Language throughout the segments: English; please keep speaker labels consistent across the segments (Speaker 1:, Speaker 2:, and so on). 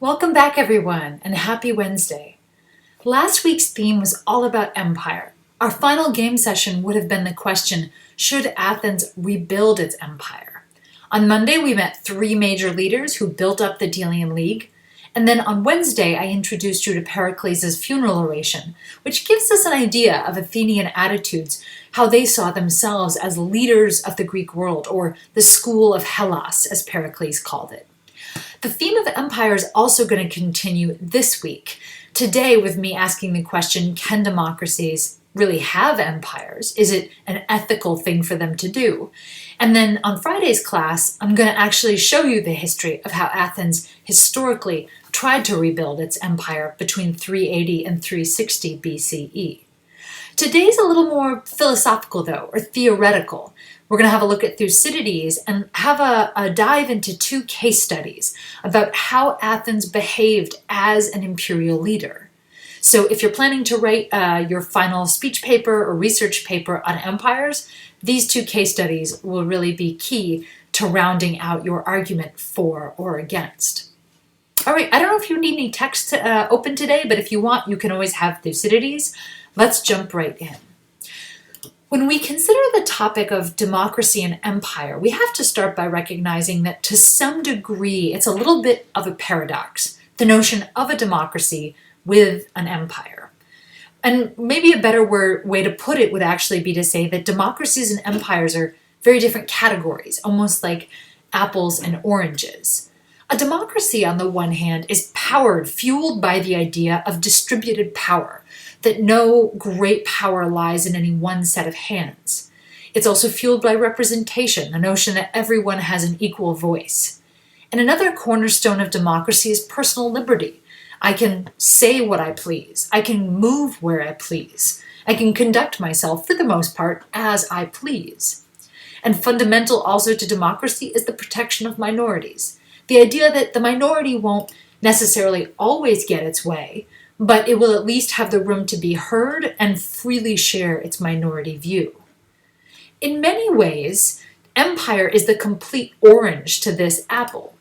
Speaker 1: Welcome back, everyone, and happy Wednesday. Last week's theme was all about empire. Our final game session would have been the question, should Athens rebuild its empire? On Monday, we met three major leaders who built up the Delian League. And then on Wednesday, I introduced you to Pericles' funeral oration, which gives us an idea of Athenian attitudes, how they saw themselves as leaders of the Greek world, or the school of Hellas, as Pericles called it. The theme of empire is also going to continue this week. Today, with me asking the question, can democracies really have empires? Is it an ethical thing for them to do? And then on Friday's class, I'm going to actually show you the history of how Athens historically tried to rebuild its empire between 380 and 360 BCE. Today's a little more philosophical, though, or theoretical. We're going to have a look at Thucydides and have a dive into two case studies about how Athens behaved as an imperial leader. So if you're planning to write your final speech paper or research paper on empires, these two case studies will really be key to rounding out your argument for or against. All right, I don't know if you need any text open today, but if you want, you can always have Thucydides. Let's jump right in. When we consider the topic of democracy and empire, we have to start by recognizing that to some degree, it's a little bit of a paradox, the notion of a democracy with an empire. And maybe a better way to put it would actually be to say that democracies and empires are very different categories, almost like apples and oranges. A democracy, on the one hand, is fueled by the idea of distributed power, that no great power lies in any one set of hands. It's also fueled by representation, the notion that everyone has an equal voice. And another cornerstone of democracy is personal liberty. I can say what I please. I can move where I please. I can conduct myself, for the most part, as I please. And fundamental also to democracy is the protection of minorities. The idea that the minority won't necessarily always get its way, but it will at least have the room to be heard and freely share its minority view. In many ways, empire is the complete orange to this apple,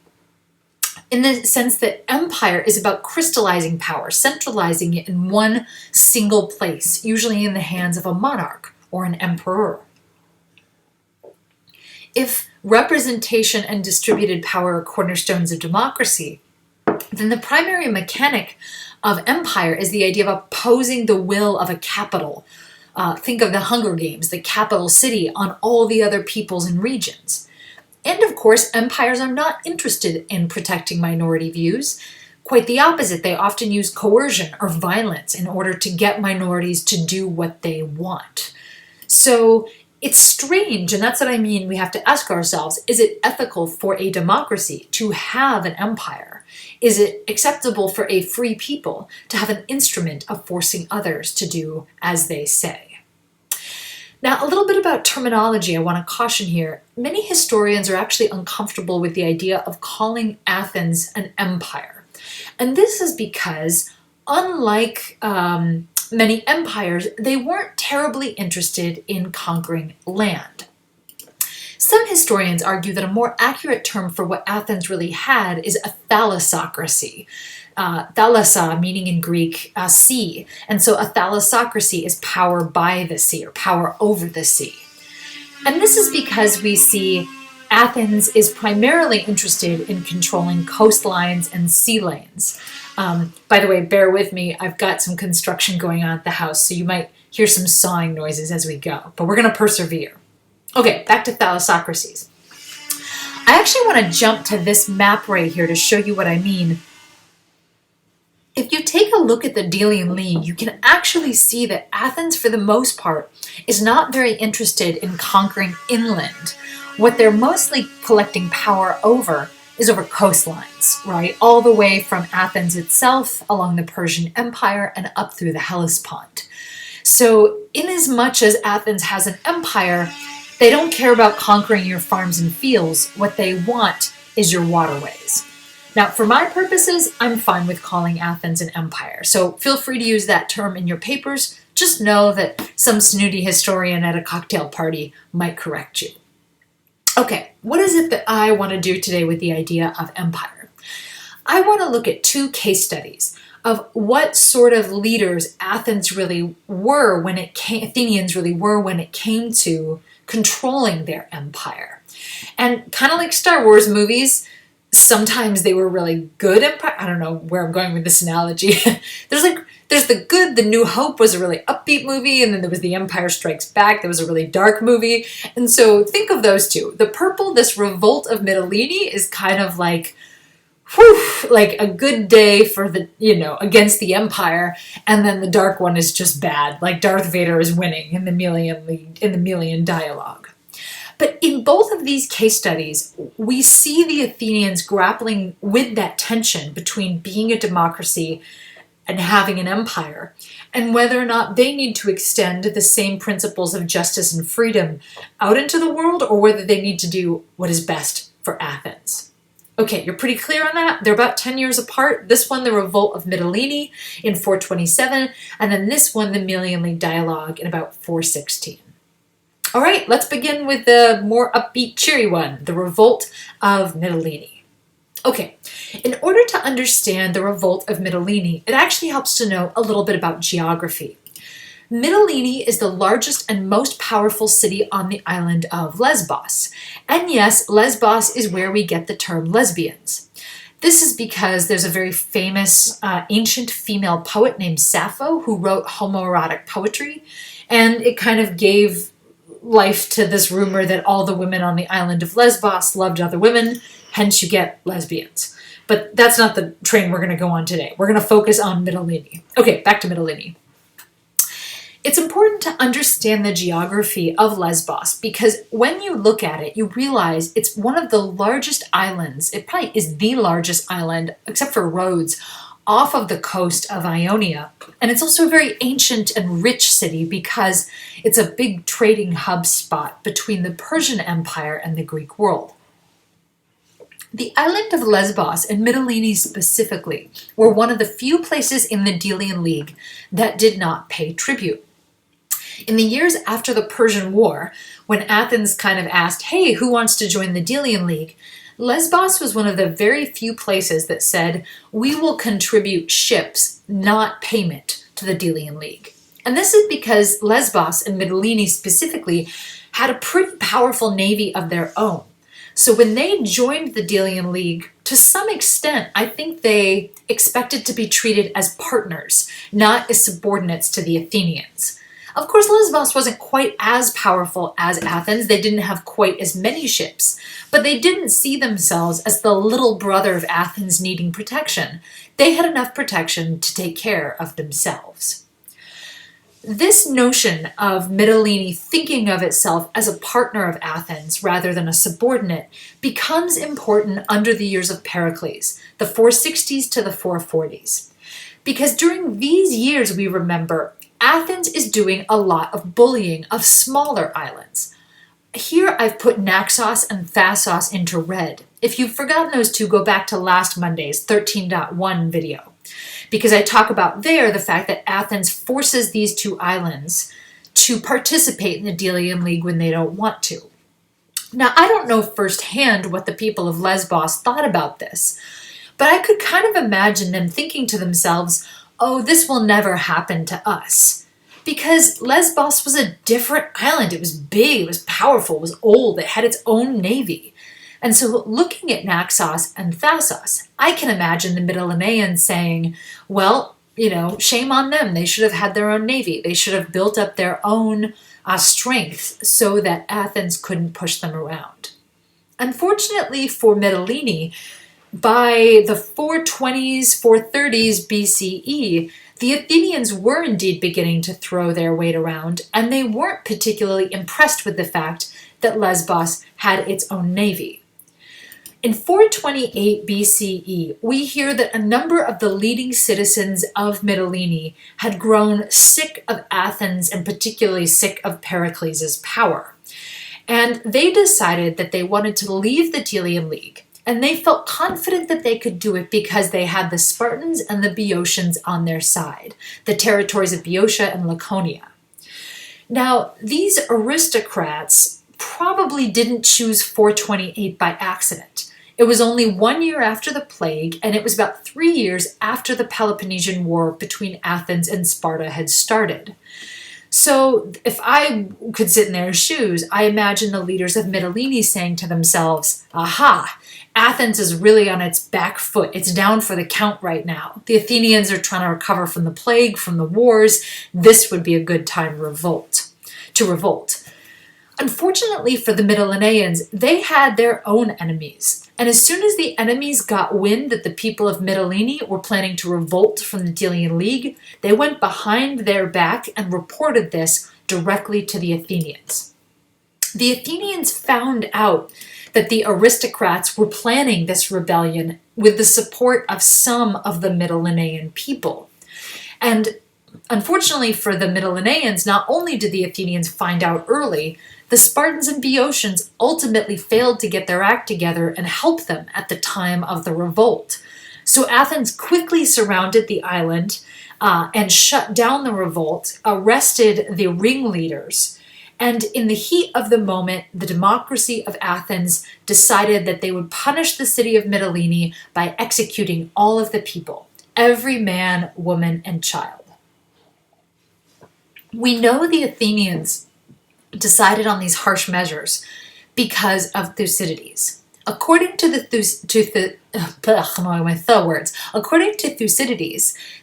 Speaker 1: in the sense that empire is about crystallizing power, centralizing it in one single place, usually in the hands of a monarch or an emperor. If representation and distributed power are cornerstones of democracy, then the primary mechanic of empire is the idea of opposing the will of a capital. Think of the Hunger Games, the capital city, on all the other peoples and regions. And of course, empires are not interested in protecting minority views. Quite the opposite, they often use coercion or violence in order to get minorities to do what they want. So it's strange, and that's what I mean. We have to ask ourselves, is it ethical for a democracy to have an empire? Is it acceptable for a free people to have an instrument of forcing others to do as they say? Now, a little bit about terminology I want to caution here. Many historians are actually uncomfortable with the idea of calling Athens an empire. And this is because, unlike many empires, they weren't terribly interested in conquering land. Some historians argue that a more accurate term for what Athens really had is a thalassocracy. Thalassa meaning in Greek sea. And so a thalassocracy is power by the sea or power over the sea. And this is because we see Athens is primarily interested in controlling coastlines and sea lanes. By the way, bear with me, I've got some construction going on at the house, so you might hear some sawing noises as we go, but we're going to persevere. Okay, back to thalassocracies. I actually want to jump to this map right here to show you what I mean. If you take a look at the Delian League, you can actually see that Athens, for the most part, is not very interested in conquering inland. What they're mostly collecting power over is over coastlines, right? All the way from Athens itself, along the Persian Empire, and up through the Hellespont. So, inasmuch as Athens has an empire, they don't care about conquering your farms and fields. What they want is your waterways. Now, for my purposes, I'm fine with calling Athens an empire. So feel free to use that term in your papers. Just know that some snooty historian at a cocktail party might correct you. Okay, what is it that I want to do today with the idea of empire? I want to look at two case studies of what sort of leaders Athenians really were when it came to controlling their empire. And kind of like Star Wars movies, sometimes they were really good empire. I don't know where I'm going with this analogy. there's the good. The New Hope was a really upbeat movie, and then there was The Empire Strikes Back. That was a really dark movie. And so think of those two. The purple, this revolt of Mytilene, is kind of like, whew, like a good day for the, against the empire, and then the dark one is just bad, like Darth Vader is winning in the Melian dialogue. But in both of these case studies, we see the Athenians grappling with that tension between being a democracy and having an empire, and whether or not they need to extend the same principles of justice and freedom out into the world, or whether they need to do what is best for Athens. Okay, you're pretty clear on that? They're about 10 years apart. This one, the Revolt of Mytilene in 427, and then this one, the Melian Dialogue in about 416. All right, let's begin with the more upbeat, cheery one, the Revolt of Mytilene. Okay, in order to understand the Revolt of Mytilene, it actually helps to know a little bit about geography. Mytilene is the largest and most powerful city on the island of Lesbos. And yes, Lesbos is where we get the term lesbians. This is because there's a very famous ancient female poet named Sappho who wrote homoerotic poetry, and it kind of gave life to this rumor that all the women on the island of Lesbos loved other women, hence you get lesbians. But that's not the train we're going to go on today. We're going to focus on Mytilene. Okay, back to Mytilene. It's important to understand the geography of Lesbos because when you look at it, you realize it's one of the largest islands. It probably is the largest island, except for Rhodes, off of the coast of Ionia. And it's also a very ancient and rich city because it's a big trading hub spot between the Persian Empire and the Greek world. The island of Lesbos, and Mytilene specifically, were one of the few places in the Delian League that did not pay tribute. In the years after the Persian War, when Athens kind of asked, hey, who wants to join the Delian League? Lesbos was one of the very few places that said, we will contribute ships, not payment, to the Delian League. And this is because Lesbos, and Mytilene specifically, had a pretty powerful navy of their own. So when they joined the Delian League, to some extent, I think they expected to be treated as partners, not as subordinates to the Athenians. Of course, Lesbos wasn't quite as powerful as Athens. They didn't have quite as many ships, but they didn't see themselves as the little brother of Athens needing protection. They had enough protection to take care of themselves. This notion of Mytilene thinking of itself as a partner of Athens rather than a subordinate becomes important under the years of Pericles, the 460s to the 440s. Because during these years, we remember, Athens is doing a lot of bullying of smaller islands. Here I've put Naxos and Thasos into red. If you've forgotten those two, go back to last Monday's 13.1 video, because I talk about there the fact that Athens forces these two islands to participate in the Delian League when they don't want to. Now, I don't know firsthand what the people of Lesbos thought about this, but I could kind of imagine them thinking to themselves, oh, this will never happen to us. Because Lesbos was a different island. It was big, it was powerful, it was old, it had its own navy. And so looking at Naxos and Thasos, I can imagine the Mytilenaeans saying, well, shame on them. They should have had their own navy. They should have built up their own strength so that Athens couldn't push them around. Unfortunately for Mytilene, by the 420s, 430s BCE, the Athenians were indeed beginning to throw their weight around, and they weren't particularly impressed with the fact that Lesbos had its own navy. In 428 BCE, we hear that a number of the leading citizens of Mytilene had grown sick of Athens and particularly sick of Pericles' power. And they decided that they wanted to leave the Delian League. And they felt confident that they could do it because they had the Spartans and the Boeotians on their side, the territories of Boeotia and Laconia. Now, these aristocrats probably didn't choose 428 by accident. It was only 1 year after the plague, and it was about 3 years after the Peloponnesian War between Athens and Sparta had started. So if I could sit in their shoes, I imagine the leaders of Mytilene saying to themselves, aha, Athens is really on its back foot. It's down for the count right now. The Athenians are trying to recover from the plague, from the wars. This would be a good time to revolt. Unfortunately for the Mytileneans, they had their own enemies. And as soon as the enemies got wind that the people of Mytilene were planning to revolt from the Delian League, they went behind their back and reported this directly to the Athenians. The Athenians found out that the aristocrats were planning this rebellion with the support of some of the Mytilenean people. And unfortunately for the Mytileneans, not only did the Athenians find out early, the Spartans and Boeotians ultimately failed to get their act together and help them at the time of the revolt. So Athens quickly surrounded the island and shut down the revolt, arrested the ringleaders, and in the heat of the moment, the democracy of Athens decided that they would punish the city of Mytilene by executing all of the people, every man, woman, and child. We know the Athenians decided on these harsh measures because of Thucydides. According to Thucydides,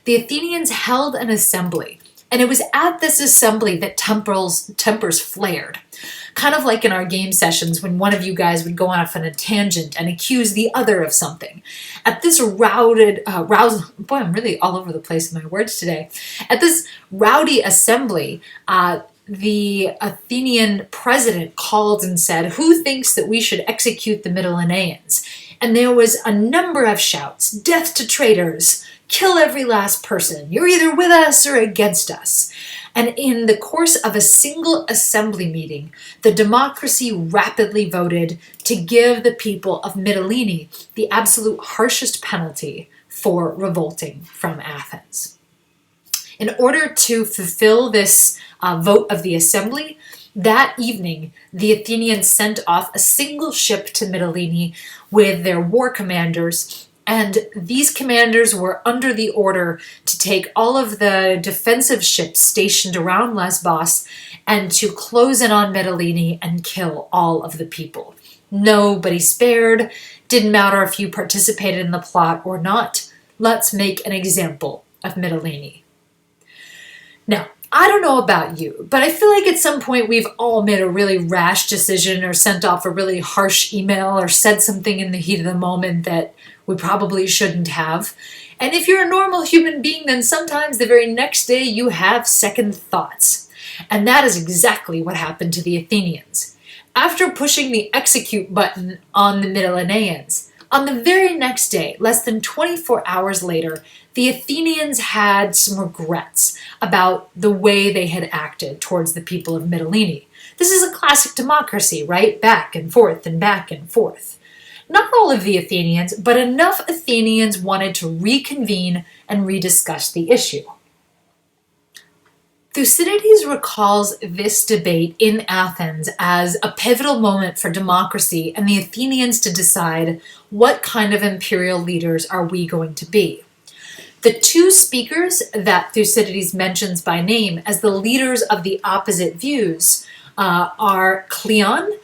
Speaker 1: the Athenians held an assembly, and it was at this assembly that tempers flared. Kind of like in our game sessions when one of you guys would go off on a tangent and accuse the other of something. At this boy, I'm really all over the place in my words today. At this rowdy assembly, the Athenian president called and said, "Who thinks that we should execute the Mytileneans?" And there was a number of shouts, "Death to traitors! Kill every last person! You're either with us or against us!" And in the course of a single assembly meeting, the democracy rapidly voted to give the people of Mytilene the absolute harshest penalty for revolting from Athens. In order to fulfill this vote of the assembly, that evening, the Athenians sent off a single ship to Mytilene with their war commanders, and these commanders were under the order to take all of the defensive ships stationed around Lesbos and to close in on Mytilene and kill all of the people. Nobody spared. Didn't matter if you participated in the plot or not. Let's make an example of Mytilene. Now, I don't know about you, but I feel like at some point we've all made a really rash decision or sent off a really harsh email or said something in the heat of the moment that we probably shouldn't have. And if you're a normal human being, then sometimes the very next day you have second thoughts. And that is exactly what happened to the Athenians. After pushing the execute button on the Mytileneans, on the very next day, less than 24 hours later, the Athenians had some regrets about the way they had acted towards the people of Mytilene. This is a classic democracy, right? Back and forth and back and forth. Not all of the Athenians, but enough Athenians wanted to reconvene and rediscuss the issue. Thucydides recalls this debate in Athens as a pivotal moment for democracy and the Athenians to decide what kind of imperial leaders are we going to be. The two speakers that Thucydides mentions by name as the leaders of the opposite views are Cleon,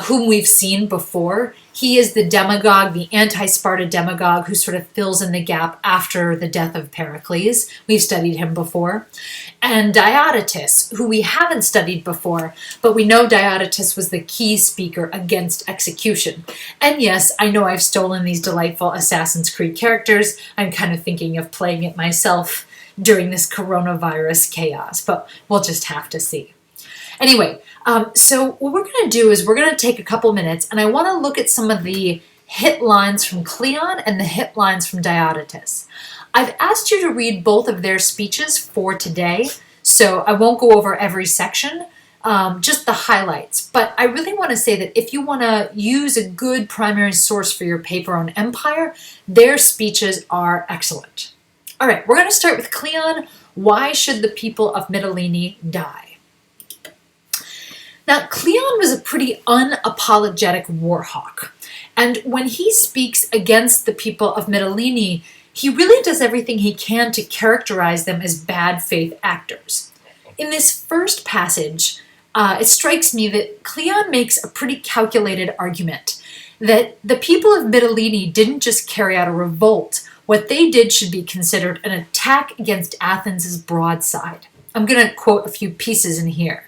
Speaker 1: whom we've seen before. He is the demagogue, the anti-Sparta demagogue who sort of fills in the gap after the death of Pericles. We've studied him before. And Diodotus, who we haven't studied before, but we know Diodotus was the key speaker against execution. And yes, I know I've stolen these delightful Assassin's Creed characters. I'm kind of thinking of playing it myself during this coronavirus chaos, but we'll just have to see. Anyway, so what we're going to do is we're going to take a couple minutes and I want to look at some of the hit lines from Cleon and the hit lines from Diodotus. I've asked you to read both of their speeches for today, so I won't go over every section, just the highlights. But I really want to say that if you want to use a good primary source for your paper on empire, their speeches are excellent. All right, we're going to start with Cleon. Why should the people of Mytilene die? Now, Cleon was a pretty unapologetic war hawk, and when he speaks against the people of Mytilene, he really does everything he can to characterize them as bad faith actors. In this first passage, it strikes me that Cleon makes a pretty calculated argument that the people of Mytilene didn't just carry out a revolt. What they did should be considered an attack against Athens' broadside. I'm going to quote a few pieces in here.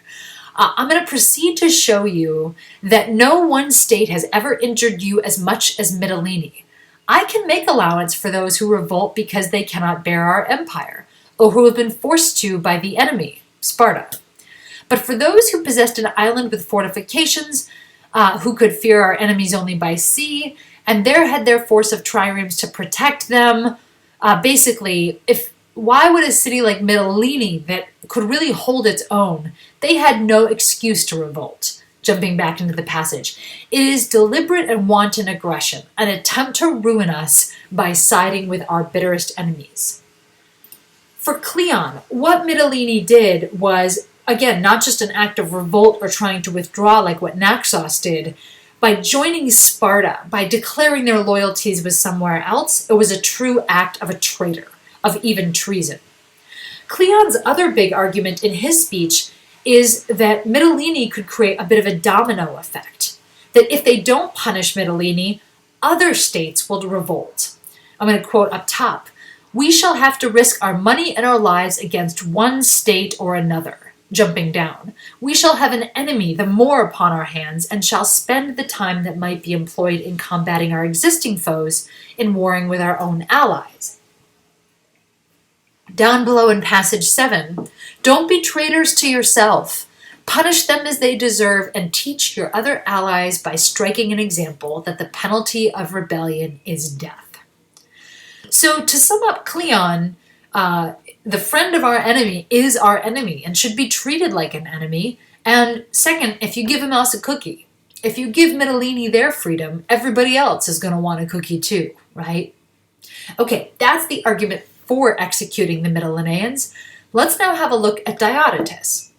Speaker 1: I'm going to proceed to show you that no one state has ever injured you as much as Mytilene. I can make allowance for those who revolt because they cannot bear our empire, or who have been forced to by the enemy, Sparta. But for those who possessed an island with fortifications, who could fear our enemies only by sea, and there had their force of triremes to protect them, why would a city like Mytilene that could really hold its own, they had no excuse to revolt. Jumping back into the passage. It is deliberate and wanton aggression, an attempt to ruin us by siding with our bitterest enemies. For Cleon, what Mytilene did was, again, not just an act of revolt or trying to withdraw like what Naxos did. By joining Sparta, by declaring their loyalties with somewhere else, it was a true act of a traitor, of even treason. Cleon's other big argument in his speech is that Mytilene could create a bit of a domino effect. That if they don't punish Mytilene, other states will revolt. I'm going to quote up top. We shall have to risk our money and our lives against one state or another. Jumping down. We shall have an enemy the more upon our hands, and shall spend the time that might be employed in combating our existing foes, in warring with our own allies. Down below in passage 7, don't be traitors to yourself. Punish them as they deserve, and teach your other allies by striking an example that the penalty of rebellion is death. So to sum up Cleon, the friend of our enemy is our enemy and should be treated like an enemy. And second, if you give him else a cookie, if you give Mytilene their freedom, everybody else is going to want a cookie too, right? Okay, that's the argument for executing the Mytileneans. Let's now have a look at Diodotus.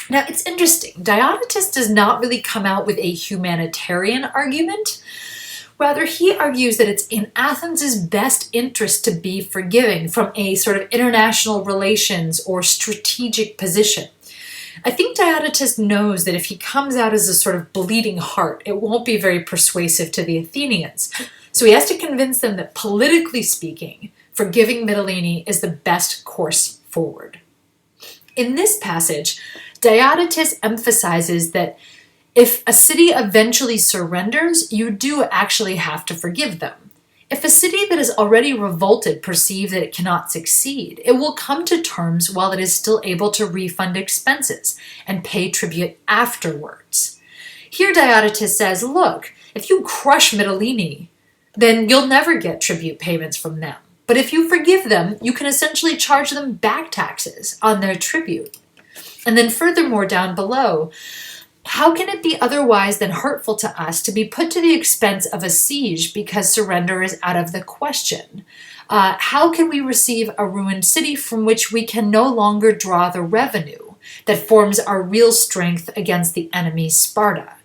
Speaker 1: Now, it's interesting. Diodotus does not really come out with a humanitarian argument. Rather, he argues that it's in Athens' best interest to be forgiving from a sort of international relations or strategic position. I think Diodotus knows that if he comes out as a sort of bleeding heart, it won't be very persuasive to the Athenians. So he has to convince them that politically speaking, forgiving Mytilene is the best course forward. In this passage, Diodotus emphasizes that if a city eventually surrenders, you do actually have to forgive them. If a city that has already revolted perceives that it cannot succeed, it will come to terms while it is still able to refund expenses and pay tribute afterwards. Here Diodotus says, look, if you crush Mytilene, then you'll never get tribute payments from them. But if you forgive them, you can essentially charge them back taxes on their tribute. And then furthermore down below, how can it be otherwise than hurtful to us to be put to the expense of a siege because surrender is out of the question? How can we receive a ruined city from which we can no longer draw the revenue that forms our real strength against the enemy Sparta?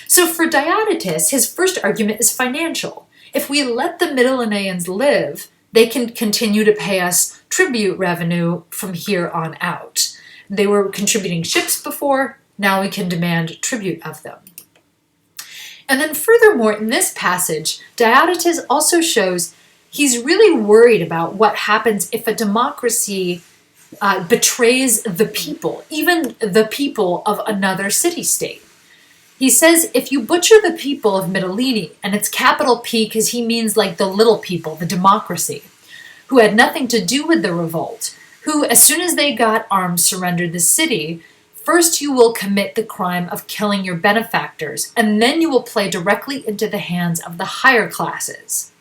Speaker 1: So for Diodotus, his first argument is financial. If we let the Mytileneans live, they can continue to pay us tribute revenue from here on out. They were contributing ships before. Now we can demand tribute of them. And then furthermore, in this passage, Diodotus also shows he's really worried about what happens if a democracy betrays the people, even the people of another city-state. He says, if you butcher the people of Mytilene, and it's capital P because he means like the little people, the democracy, who had nothing to do with the revolt, who, as soon as they got armed, surrendered the city, first you will commit the crime of killing your benefactors, and then you will play directly into the hands of the higher classes.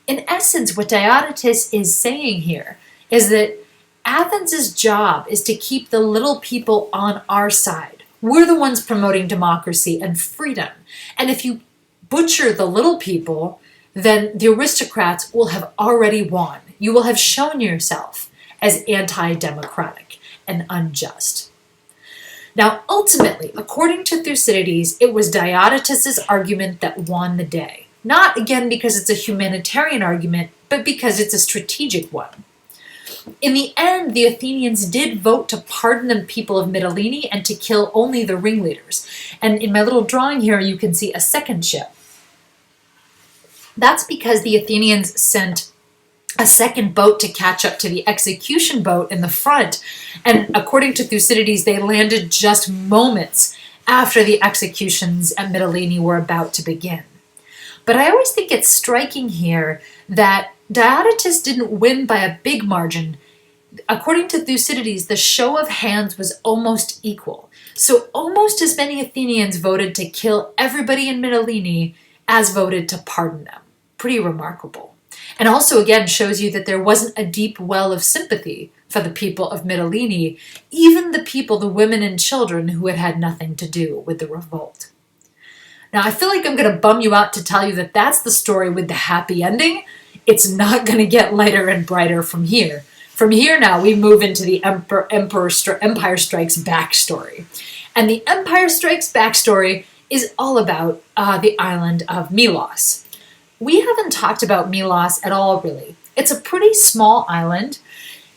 Speaker 1: In essence, what Diodotus is saying here is that Athens' job is to keep the little people on our side. We're the ones promoting democracy and freedom. And if you butcher the little people, then the aristocrats will have already won. You will have shown yourself as anti-democratic and unjust. Now, ultimately, according to Thucydides, it was Diodotus's argument that won the day. Not, again, because it's a humanitarian argument, but because it's a strategic one. In the end, the Athenians did vote to pardon the people of Mytilene and to kill only the ringleaders. And in my little drawing here, you can see a second ship. That's because the Athenians sent a second boat to catch up to the execution boat in the front. And according to Thucydides, they landed just moments after the executions at Mytilene were about to begin. But I always think it's striking here that Diodotus didn't win by a big margin. According to Thucydides, the show of hands was almost equal. So almost as many Athenians voted to kill everybody in Mytilene as voted to pardon them. Pretty remarkable. And also, again, shows you that there wasn't a deep well of sympathy for the people of Mytilene, even the people, the women and children who had had nothing to do with the revolt. Now, I feel like I'm going to bum you out to tell you that that's the story with the happy ending. It's not going to get lighter and brighter from here. From here now, we move into the Empire Strikes Back story. And the Empire Strikes Back story is all about the island of Melos. We haven't talked about Melos at all, really. It's a pretty small island,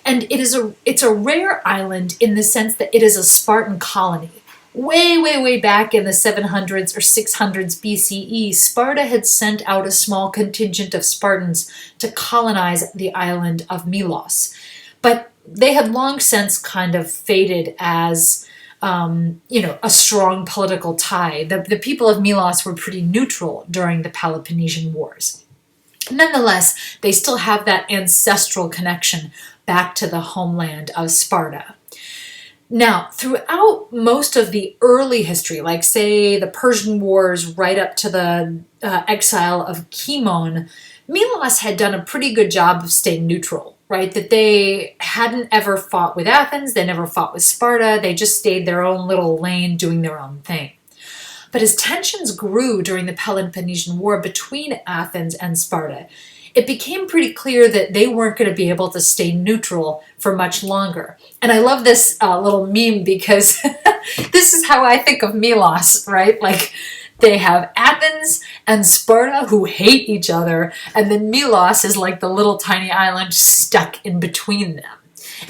Speaker 1: and it's a rare island in the sense that it is a Spartan colony. Way back in the 700s or 600s BCE, Sparta had sent out a small contingent of Spartans to colonize the island of Melos. But they had long since kind of faded as, a strong political tie. The people of Melos were pretty neutral during the Peloponnesian Wars. Nonetheless, they still have that ancestral connection back to the homeland of Sparta. Now, throughout most of the early history, like say the Persian Wars right up to the exile of Cimon, Melos had done a pretty good job of staying neutral, right? That they hadn't ever fought with Athens, they never fought with Sparta, they just stayed their own little lane doing their own thing. But as tensions grew during the Peloponnesian War between Athens and Sparta, it became pretty clear that they weren't going to be able to stay neutral for much longer. And I love this little meme because this is how I think of Melos, right? Like they have Athens and Sparta who hate each other, and then Melos is like the little tiny island stuck in between them.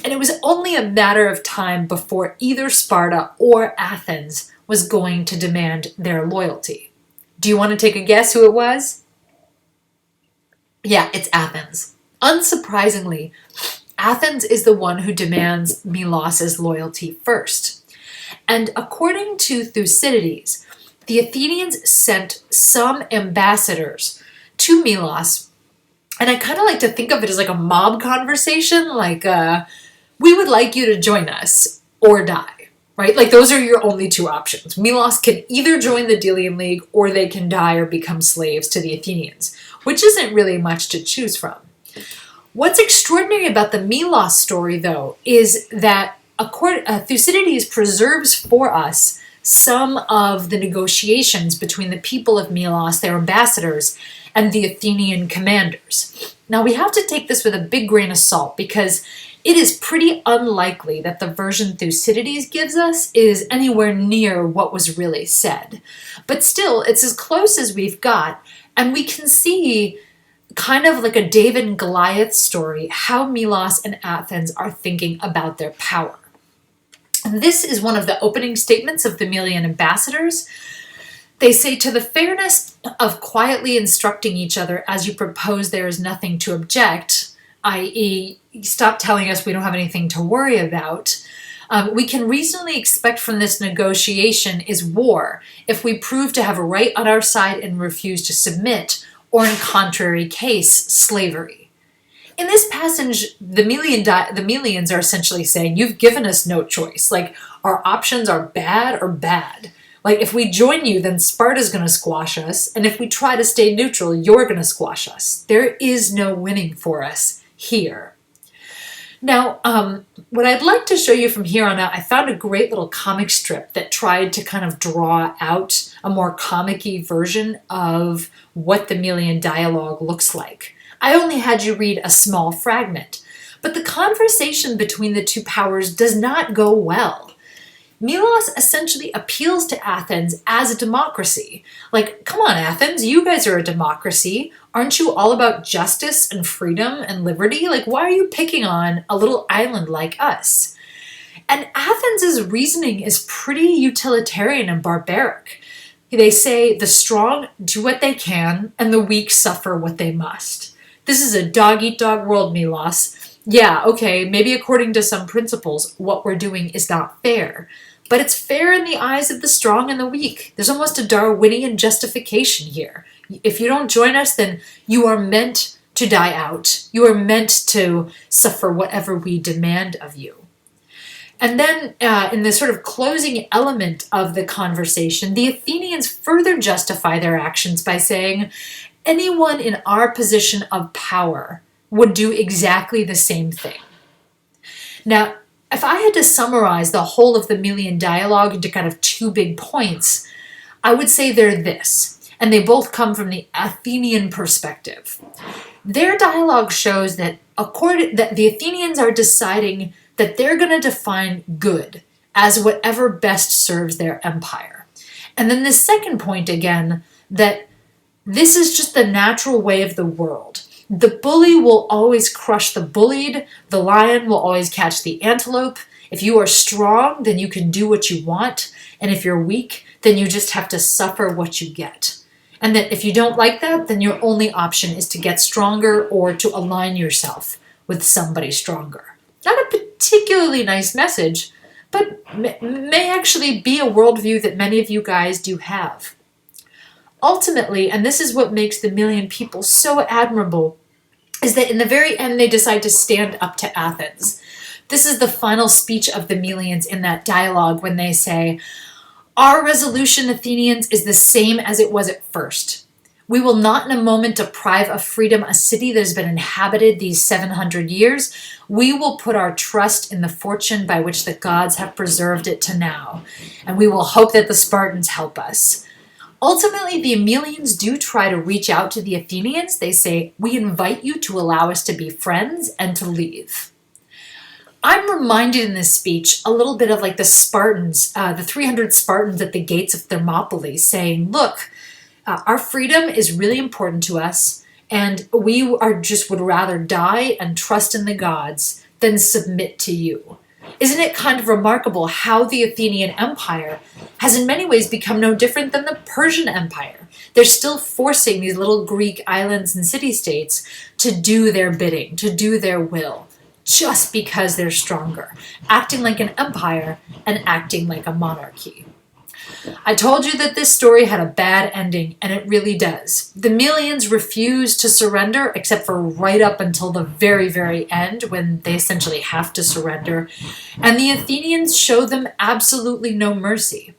Speaker 1: And it was only a matter of time before either Sparta or Athens was going to demand their loyalty. Do you want to take a guess who it was? Yeah, it's Athens. Unsurprisingly, Athens is the one who demands Melos' loyalty first. And according to Thucydides, the Athenians sent some ambassadors to Melos, and I kind of like to think of it as like a mob conversation, like, we would like you to join us or die, right? Like those are your only two options. Melos can either join the Delian League or they can die or become slaves to the Athenians, which isn't really much to choose from. What's extraordinary about the Melos story, though, is that Thucydides preserves for us some of the negotiations between the people of Melos, their ambassadors, and the Athenian commanders. Now, we have to take this with a big grain of salt because it is pretty unlikely that the version Thucydides gives us is anywhere near what was really said. But still, it's as close as we've got, and we can see kind of like a David and Goliath story, how Melos and Athens are thinking about their power. And this is one of the opening statements of the Melian ambassadors. They say, "To the fairness of quietly instructing each other as you propose there is nothing to object," i.e., stop telling us we don't have anything to worry about, we can reasonably expect from this negotiation is war if we prove to have a right on our side and refuse to submit, or in contrary case, slavery. In this passage, the Melians are essentially saying, you've given us no choice. Like, our options are bad or bad. Like, if we join you, then Sparta's going to squash us. And if we try to stay neutral, you're going to squash us. There is no winning for us here. Now, what I'd like to show you from here on out, I found a great little comic strip that tried to kind of draw out a more comic-y version of what the Melian dialogue looks like. I only had you read a small fragment, but the conversation between the two powers does not go well. Melos essentially appeals to Athens as a democracy. Like, come on, Athens, you guys are a democracy. Aren't you all about justice and freedom and liberty? Like, why are you picking on a little island like us? And Athens' reasoning is pretty utilitarian and barbaric. They say the strong do what they can and the weak suffer what they must. This is a dog-eat-dog world, Melos. Yeah, okay, maybe according to some principles, what we're doing is not fair. But it's fair in the eyes of the strong and the weak. There's almost a Darwinian justification here. If you don't join us, then you are meant to die out. You are meant to suffer whatever we demand of you. And then in the sort of closing element of the conversation, the Athenians further justify their actions by saying, anyone in our position of power would do exactly the same thing. Now, if I had to summarize the whole of the Melian dialogue into kind of two big points, I would say they're this, and they both come from the Athenian perspective. Their dialogue shows that the Athenians are deciding that they're going to define good as whatever best serves their empire. And then the second point again, that this is just the natural way of the world. The bully will always crush the bullied. The lion will always catch the antelope. If you are strong, then you can do what you want. And if you're weak, then you just have to suffer what you get. And that if you don't like that, then your only option is to get stronger or to align yourself with somebody stronger. Not a particularly nice message, but may actually be a worldview that many of you guys do have. Ultimately, and this is what makes the Melian people so admirable, is that in the very end they decide to stand up to Athens. This is the final speech of the Melians in that dialogue when they say, "Our resolution, Athenians, is the same as it was at first. We will not in a moment deprive of freedom a city that has been inhabited these 700 years. We will put our trust in the fortune by which the gods have preserved it to now, and we will hope that the Spartans help us." Ultimately, the Melians do try to reach out to the Athenians. They say, "We invite you to allow us to be friends and to leave." I'm reminded in this speech a little bit of like the Spartans, the 300 Spartans at the gates of Thermopylae saying, look, our freedom is really important to us, and we would rather die and trust in the gods than submit to you. Isn't it kind of remarkable how the Athenian Empire has in many ways become no different than the Persian Empire? They're still forcing these little Greek islands and city-states to do their bidding, to do their will, just because they're stronger, acting like an empire and acting like a monarchy. I told you that this story had a bad ending, and it really does. The Melians refuse to surrender, except for right up until the very, very end, when they essentially have to surrender, and the Athenians show them absolutely no mercy.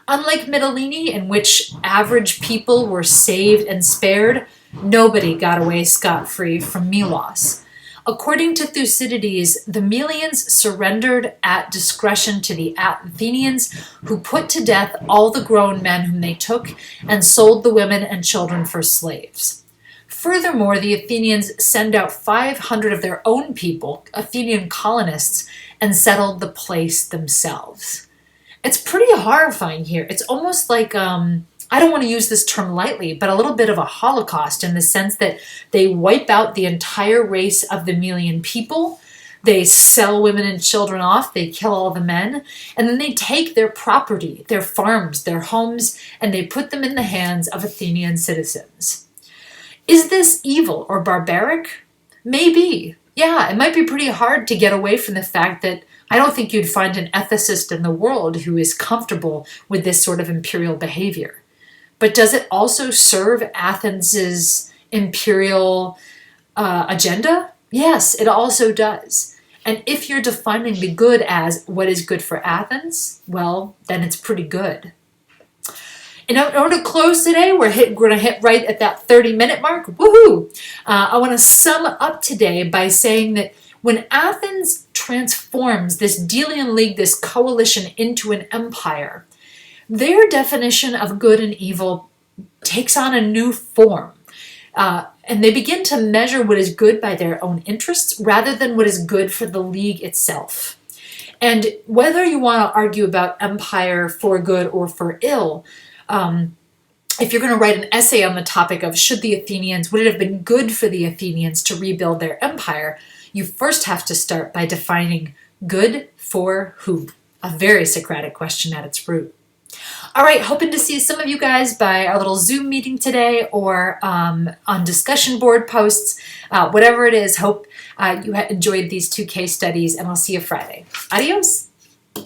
Speaker 1: Unlike Mytilene, in which average people were saved and spared, nobody got away scot-free from Melos. According to Thucydides, the Melians surrendered at discretion to the Athenians, who put to death all the grown men whom they took and sold the women and children for slaves. Furthermore, the Athenians send out 500 of their own people, Athenian colonists, and settled the place themselves. It's pretty horrifying here. It's almost like, I don't want to use this term lightly, but a little bit of a Holocaust in the sense that they wipe out the entire race of the Melian people, they sell women and children off, they kill all the men, and then they take their property, their farms, their homes, and they put them in the hands of Athenian citizens. Is this evil or barbaric? Maybe. Yeah, it might be pretty hard to get away from the fact that I don't think you'd find an ethicist in the world who is comfortable with this sort of imperial behavior. But does it also serve Athens's imperial agenda? Yes, it also does. And if you're defining the good as what is good for Athens, well, then it's pretty good. In order to close today, we're going to hit right at that 30-minute mark. Woohoo! I want to sum up today by saying that when Athens transforms this Delian League, this coalition, into an empire, their definition of good and evil takes on a new form. And they begin to measure what is good by their own interests rather than what is good for the league itself. And whether you want to argue about empire for good or for ill, if you're going to write an essay on the topic of would it have been good for the Athenians to rebuild their empire, you first have to start by defining good for whom. A very Socratic question at its root. All right, hoping to see some of you guys by our little Zoom meeting today or on discussion board posts. Whatever it is, hope you enjoyed these 2 case studies, and I'll see you Friday. Adios.